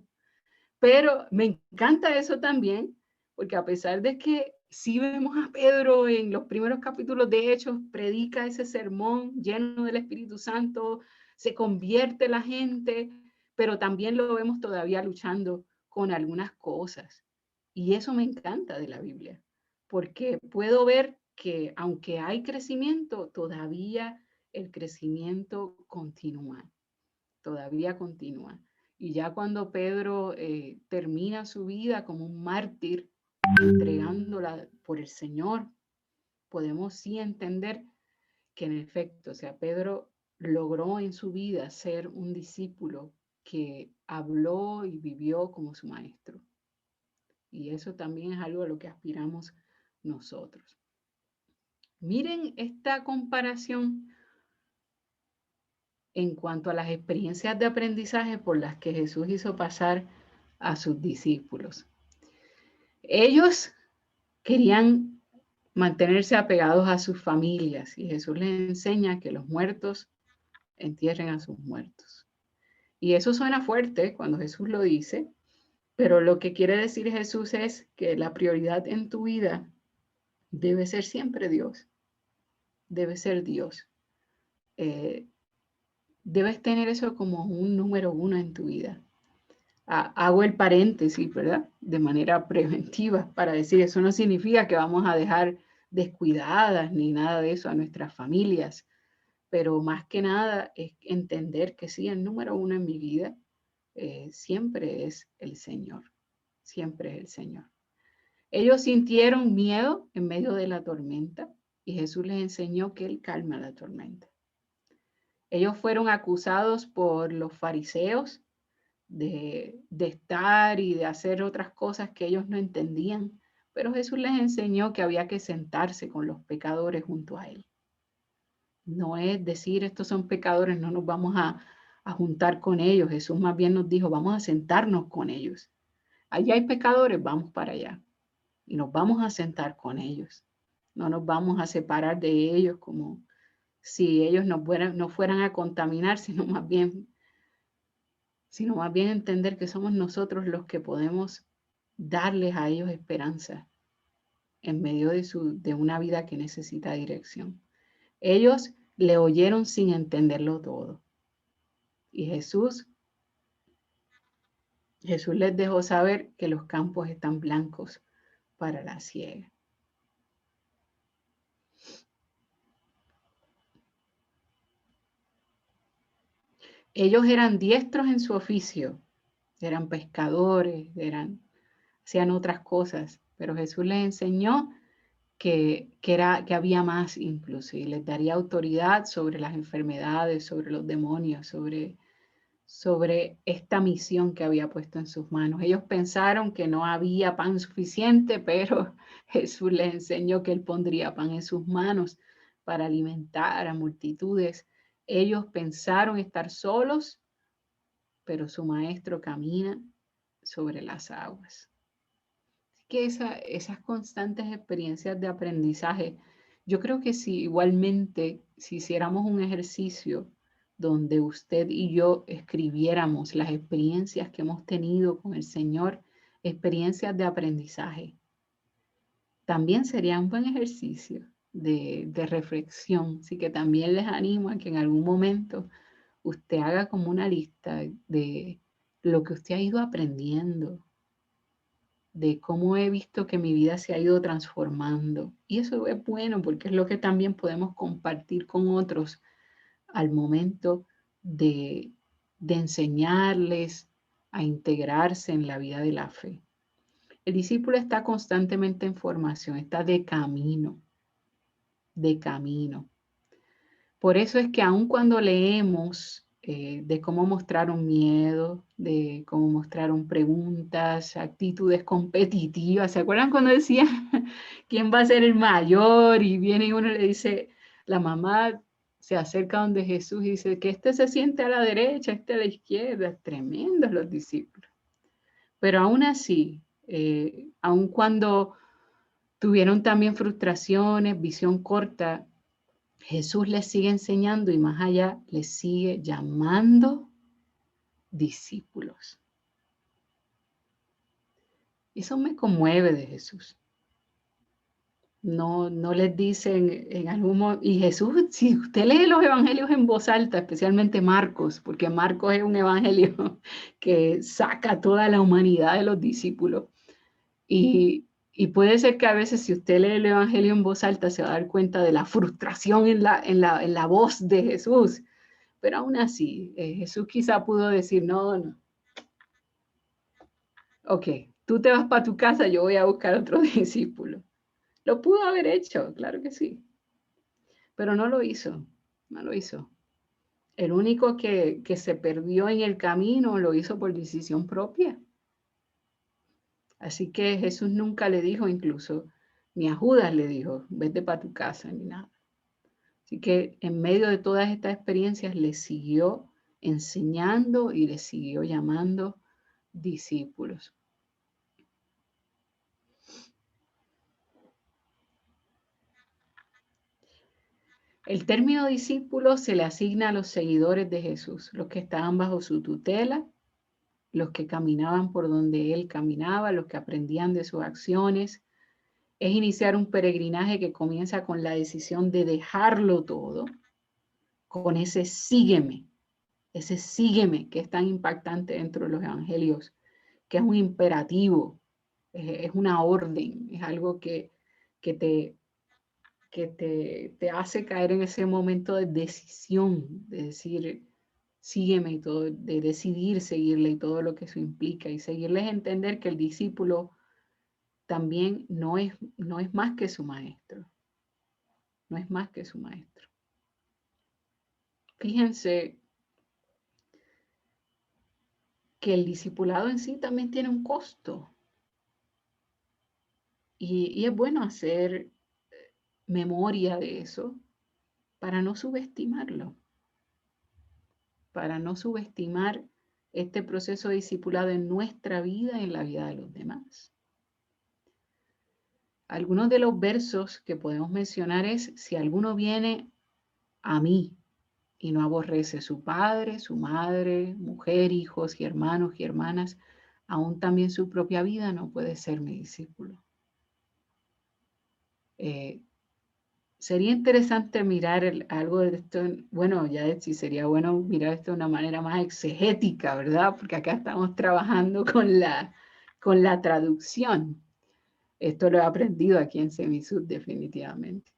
Pero me encanta eso también, porque a pesar de que sí vemos a Pedro en los primeros capítulos de Hechos, predica ese sermón lleno del Espíritu Santo, se convierte la gente, pero también lo vemos todavía luchando con algunas cosas. Y eso me encanta de la Biblia, porque puedo ver que aunque hay crecimiento, todavía el crecimiento continúa, todavía continúa. Y ya cuando Pedro termina su vida como un mártir, entregándola por el Señor, podemos sí entender que en efecto, o sea, Pedro logró en su vida ser un discípulo que habló y vivió como su maestro. Y eso también es algo a lo que aspiramos nosotros. Miren esta comparación en cuanto a las experiencias de aprendizaje por las que Jesús hizo pasar a sus discípulos. Ellos querían mantenerse apegados a sus familias y Jesús les enseña que los muertos entierren a sus muertos. Y eso suena fuerte cuando Jesús lo dice, pero lo que quiere decir Jesús es que la prioridad en tu vida debe ser siempre Dios. Debe ser Dios. Debes tener eso como un número 1 en tu vida. Hago el paréntesis, ¿verdad? De manera preventiva para decir, eso no significa que vamos a dejar descuidadas ni nada de eso a nuestras familias, pero más que nada es entender que sí, el número 1 en mi vida siempre es el Señor, siempre es el Señor. Ellos sintieron miedo en medio de la tormenta y Jesús les enseñó que Él calma la tormenta. Ellos fueron acusados por los fariseos de estar y de hacer otras cosas que ellos no entendían, pero Jesús les enseñó que había que sentarse con los pecadores junto a Él. No es decir, estos son pecadores, no nos vamos a juntar con ellos. Jesús más bien nos dijo, vamos a sentarnos con ellos. Allá hay pecadores, vamos para allá. Y nos vamos a sentar con ellos. No nos vamos a separar de ellos como si ellos no fueran a contaminar, sino más bien entender que somos nosotros los que podemos darles a ellos esperanza en medio de una vida que necesita dirección. Ellos le oyeron sin entenderlo todo. Y Jesús les dejó saber que los campos están blancos para la siega. Ellos eran diestros en su oficio, eran pescadores, hacían otras cosas, pero Jesús les enseñó que había más incluso, y les daría autoridad sobre las enfermedades, sobre los demonios, sobre esta misión que había puesto en sus manos. Ellos pensaron que no había pan suficiente, pero Jesús les enseñó que Él pondría pan en sus manos para alimentar a multitudes. Ellos pensaron estar solos, pero su maestro camina sobre las aguas. Así que esas constantes experiencias de aprendizaje, yo creo que si igualmente, si hiciéramos un ejercicio donde usted y yo escribiéramos las experiencias que hemos tenido con el Señor, experiencias de aprendizaje, también sería un buen ejercicio de reflexión. Así que también les animo a que en algún momento usted haga como una lista de lo que usted ha ido aprendiendo, de cómo he visto que mi vida se ha ido transformando. Y eso es bueno porque es lo que también podemos compartir con otros al momento de enseñarles a integrarse en la vida de la fe. El discípulo está constantemente en formación, está de camino. Por eso es que aun cuando leemos de cómo mostraron miedo, de cómo mostraron preguntas, actitudes competitivas, ¿se acuerdan cuando decían quién va a ser el mayor? Y viene y uno le dice, la mamá se acerca donde Jesús y dice que este se siente a la derecha, este a la izquierda. Tremendos los discípulos. Pero aún así, aun cuando tuvieron también frustraciones, visión corta, Jesús les sigue enseñando y más allá les sigue llamando discípulos. Eso me conmueve de Jesús. No les dicen en algún momento, y Jesús, si usted lee los evangelios en voz alta, especialmente Marcos, porque Marcos es un evangelio que saca toda la humanidad de los discípulos. Y puede ser que a veces si usted lee el evangelio en voz alta se va a dar cuenta de la frustración en la voz de Jesús. Pero aún así, Jesús quizá pudo decir, no. Ok, tú te vas para tu casa, yo voy a buscar otro discípulo. Lo pudo haber hecho, claro que sí. Pero no lo hizo. El único que se perdió en el camino lo hizo por decisión propia. Así que Jesús nunca le dijo incluso, ni a Judas le dijo, vete para tu casa, ni nada. Así que en medio de todas estas experiencias le siguió enseñando y le siguió llamando discípulos. El término discípulo se le asigna a los seguidores de Jesús, los que estaban bajo su tutela, los que caminaban por donde él caminaba, los que aprendían de sus acciones. Es iniciar un peregrinaje que comienza con la decisión de dejarlo todo, con ese sígueme que es tan impactante dentro de los evangelios, que es un imperativo, es una orden, es algo que te hace caer en ese momento de decisión, de decir, sígueme y todo, de decidir seguirle y todo lo que eso implica, y seguirles a entender que el discípulo también no es más que su maestro. No es más que su maestro. Fíjense que el discipulado en sí también tiene un costo. Y es bueno hacer memoria de eso para no subestimarlo. Para no subestimar este proceso de discipulado en nuestra vida y en la vida de los demás. Algunos de los versos que podemos mencionar es, si alguno viene a mí y no aborrece su padre, su madre, mujer, hijos y hermanos y hermanas, aún también su propia vida, no puede ser mi discípulo. Sería interesante mirar algo de esto, bueno, ya sí sería bueno mirar esto de una manera más exegética, ¿verdad? Porque acá estamos trabajando con la traducción. Esto lo he aprendido aquí en Semisud definitivamente.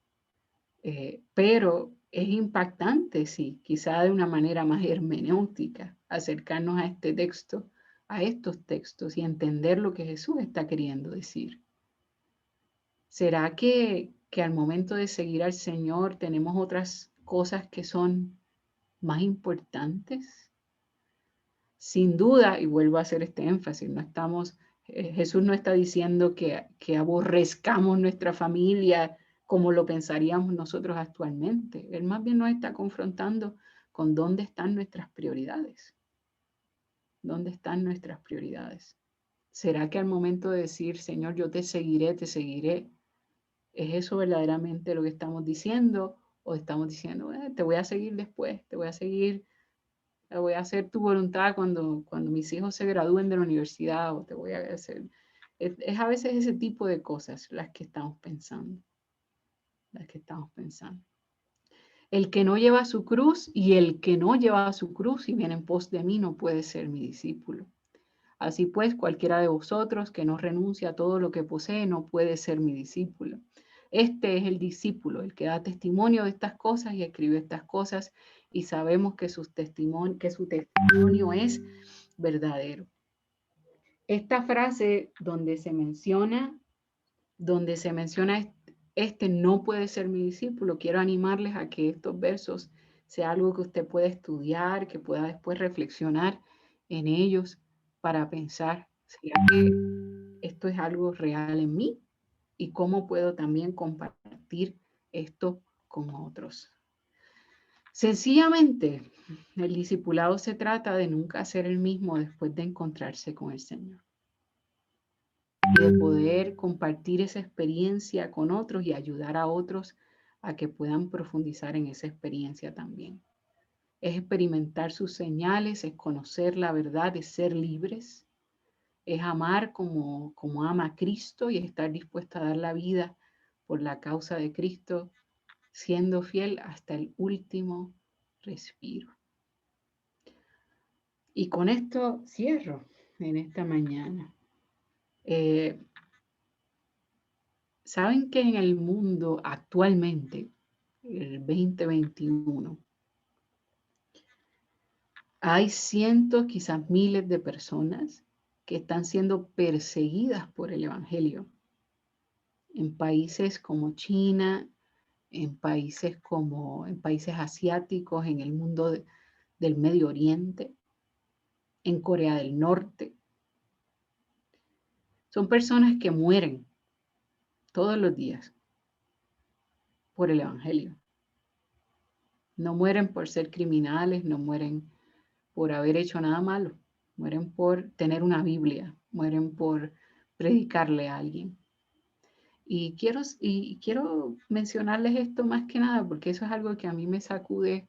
Pero es impactante, sí, quizá de una manera más hermenéutica, acercarnos a este texto, a estos textos y entender lo que Jesús está queriendo decir. ¿Será que al momento de seguir al Señor tenemos otras cosas que son más importantes? Sin duda, y vuelvo a hacer este énfasis, Jesús no está diciendo que aborrezcamos nuestra familia como lo pensaríamos nosotros actualmente. Él más bien nos está confrontando con dónde están nuestras prioridades. ¿Dónde están nuestras prioridades? ¿Será que al momento de decir, Señor, yo te seguiré, ¿es eso verdaderamente lo que estamos diciendo? ¿O estamos diciendo, te voy a seguir después, voy a hacer tu voluntad cuando mis hijos se gradúen de la universidad, o te voy a hacer? Es a veces ese tipo de cosas las que estamos pensando. El que no lleva su cruz y el que no lleva su cruz y viene en pos de mí no puede ser mi discípulo. Así pues, cualquiera de vosotros que no renuncia a todo lo que posee no puede ser mi discípulo. Este es el discípulo, el que da testimonio de estas cosas y escribe estas cosas, y sabemos que su testimonio es verdadero. Esta frase donde se menciona este no puede ser mi discípulo, quiero animarles a que estos versos sea algo que usted pueda estudiar, que pueda después reflexionar en ellos para pensar, ¿será que esto es algo real en mí? ¿Y cómo puedo también compartir esto con otros? Sencillamente, el discipulado se trata de nunca ser el mismo después de encontrarse con el Señor. Y de poder compartir esa experiencia con otros y ayudar a otros a que puedan profundizar en esa experiencia también. Es experimentar sus señales, es conocer la verdad, es ser libres, es amar como ama Cristo y estar dispuesta a dar la vida por la causa de Cristo, siendo fiel hasta el último respiro. Y con esto cierro en esta mañana. ¿Saben que en el mundo actualmente, el 2021, hay cientos, quizás miles de personas que están siendo perseguidas por el Evangelio? En países como China, en países asiáticos, en el mundo del Medio Oriente, en Corea del Norte. Son personas que mueren todos los días por el Evangelio. No mueren por ser criminales, no mueren por haber hecho nada malo, mueren por tener una Biblia, mueren por predicarle a alguien. Y quiero mencionarles esto más que nada porque eso es algo que a mí me sacude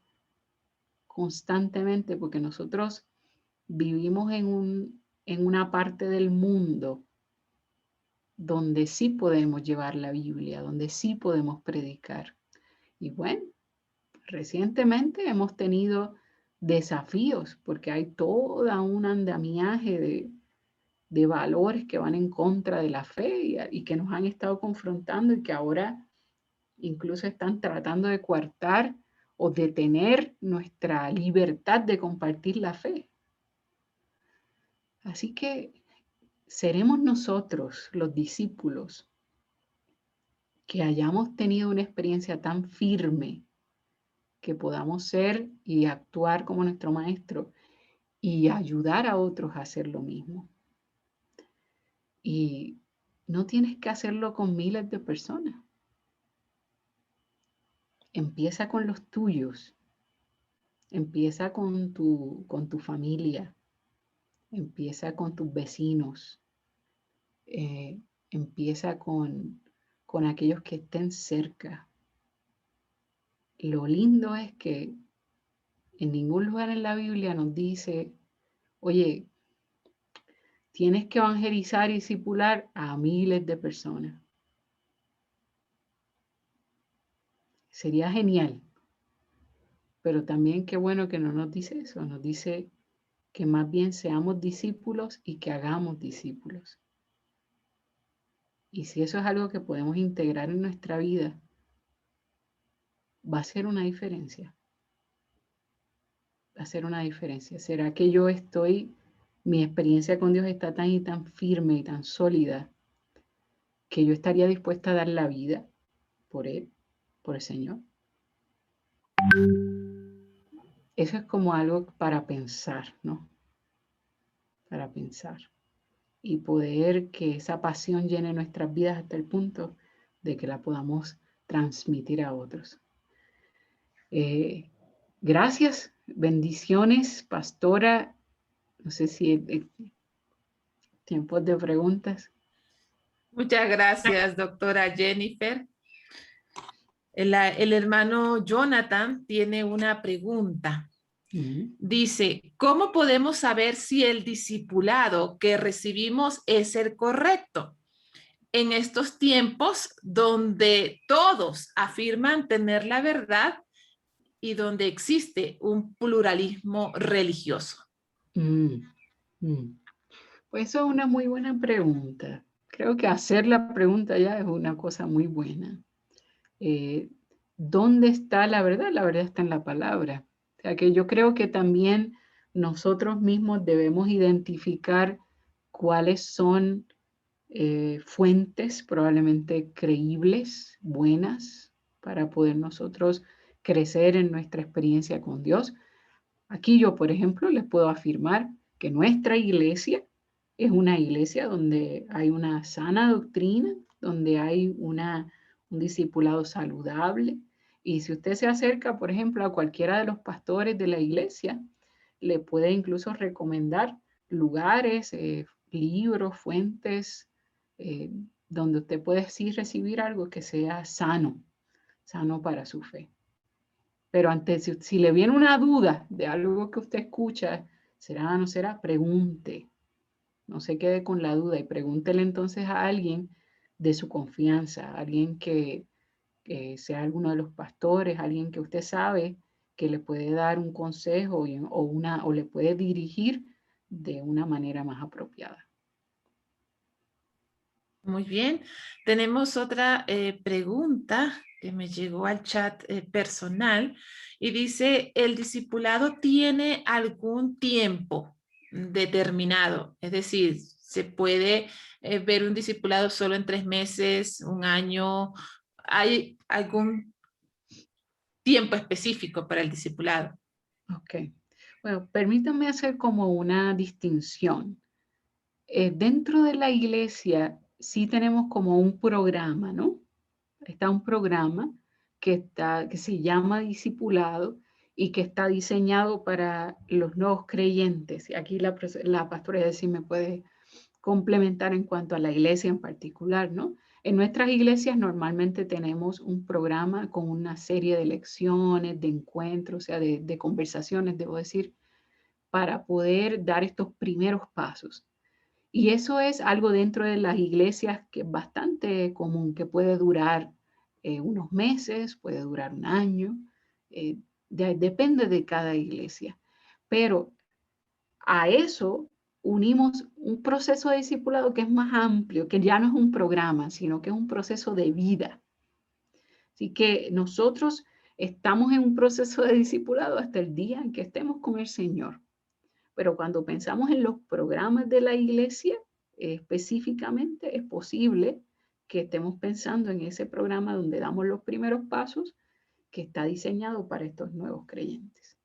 constantemente, porque nosotros vivimos en una parte del mundo donde sí podemos llevar la Biblia, donde sí podemos predicar. Y bueno, recientemente hemos tenido desafíos porque hay toda un andamiaje de valores que van en contra de la fe y que nos han estado confrontando y que ahora incluso están tratando de coartar o detener nuestra libertad de compartir la fe. Así que seremos nosotros, los discípulos, que hayamos tenido una experiencia tan firme que podamos ser y actuar como nuestro maestro y ayudar a otros a hacer lo mismo. Y no tienes que hacerlo con miles de personas. Empieza con los tuyos. Empieza con tu familia. Empieza con tus vecinos. Empieza con aquellos que estén cerca. lo lindo es que en ningún lugar en la Biblia nos dice, oye, tienes que evangelizar y discipular a miles de personas. Sería genial. Pero también qué bueno que no nos dice eso, nos dice que más bien seamos discípulos y que hagamos discípulos. Y si eso es algo que podemos integrar en nuestra vida, va a ser una diferencia. Va a ser una diferencia. ¿Será que mi experiencia con Dios está tan y tan firme y tan sólida que yo estaría dispuesta a dar la vida por Él, por el Señor? Eso es como algo para pensar, ¿no? Para pensar. Y poder que esa pasión llene nuestras vidas hasta el punto de que la podamos transmitir a otros. Gracias, bendiciones, pastora. No sé si tiempos de preguntas. Muchas gracias, doctora Jennifer. El hermano Jonathan tiene una pregunta. Dice, ¿cómo podemos saber si el discipulado que recibimos es el correcto? En estos tiempos donde todos afirman tener la verdad y donde existe un pluralismo religioso. Pues eso es una muy buena pregunta. Creo que hacer la pregunta ya es una cosa muy buena. ¿Dónde está la verdad? La verdad está en la palabra. O sea que yo creo que también nosotros mismos debemos identificar cuáles son fuentes probablemente creíbles, buenas, para poder nosotros crecer en nuestra experiencia con Dios. Aquí yo, por ejemplo, les puedo afirmar que nuestra iglesia es una iglesia donde hay una sana doctrina, donde hay un discipulado saludable. Y si usted se acerca, por ejemplo, a cualquiera de los pastores de la iglesia, le puede incluso recomendar lugares, libros, fuentes, donde usted puede sí recibir algo que sea sano para su fe. Pero si le viene una duda de algo que usted escucha, ¿será o no será? Pregunte. No se quede con la duda y pregúntele entonces a alguien de su confianza, alguien que sea alguno de los pastores, alguien que usted sabe que le puede dar un consejo o le puede dirigir de una manera más apropiada. Muy bien. Tenemos otra pregunta que me llegó al chat personal y dice, ¿el discipulado tiene algún tiempo determinado? Es decir, ¿se puede ver un discipulado solo en 3 meses, un año? ¿Hay algún tiempo específico para el discipulado? Ok. Bueno, permítanme hacer como una distinción. Dentro de la iglesia sí tenemos como un programa, ¿no? Está un programa que se llama discipulado y que está diseñado para los nuevos creyentes. Y aquí la pastora sí me puede complementar en cuanto a la iglesia en particular, ¿no? En nuestras iglesias normalmente tenemos un programa con una serie de lecciones, de encuentros, o sea, de conversaciones, debo decir, para poder dar estos primeros pasos. Y eso es algo dentro de las iglesias que es bastante común, que puede durar unos meses, puede durar un año, depende de cada iglesia. Pero a eso unimos un proceso de discipulado que es más amplio, que ya no es un programa, sino que es un proceso de vida. Así que nosotros estamos en un proceso de discipulado hasta el día en que estemos con el Señor. Pero cuando pensamos en los programas de la iglesia, específicamente es posible que estemos pensando en ese programa donde damos los primeros pasos que está diseñado para estos nuevos creyentes.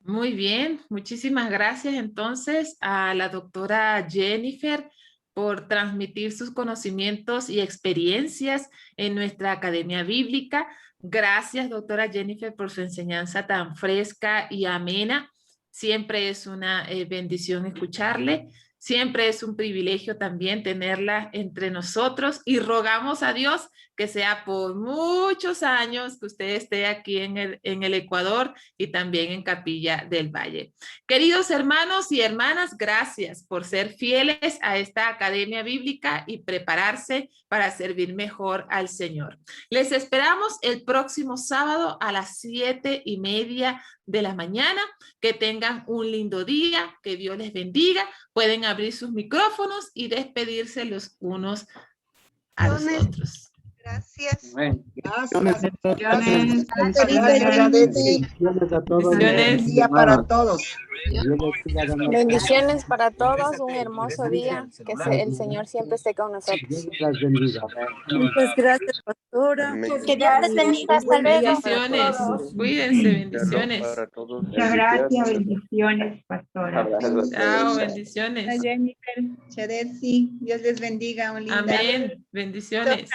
Muy bien, muchísimas gracias entonces a la doctora Jennifer por transmitir sus conocimientos y experiencias en nuestra Academia Bíblica. Gracias, doctora Jennifer, por su enseñanza tan fresca y amena. Siempre es una bendición escucharle. Siempre es un privilegio también tenerla entre nosotros y rogamos a Dios que sea por muchos años que usted esté aquí en el Ecuador y también en Capilla del Valle. Queridos hermanos y hermanas, gracias por ser fieles a esta Academia Bíblica y prepararse para servir mejor al Señor. Les esperamos el próximo sábado a las 7:30 de la mañana. Que tengan un lindo día, que Dios les bendiga. Pueden abrir sus micrófonos y despedirse los unos a los otros. Gracias. Gracias. Bendiciones. Bendiciones a todos. Buen día para todos. Bendiciones para todos, un hermoso día, que el Señor siempre esté con nosotros. Muchas gracias, pastora. Que Dios les bendiga, hasta luego. Bendiciones, cuídense, bendiciones. Muchas gracias, bendiciones, pastora. Chao, bendiciones. Jennifer, Chedesi, Dios les bendiga. Un lindo Amén, bendiciones.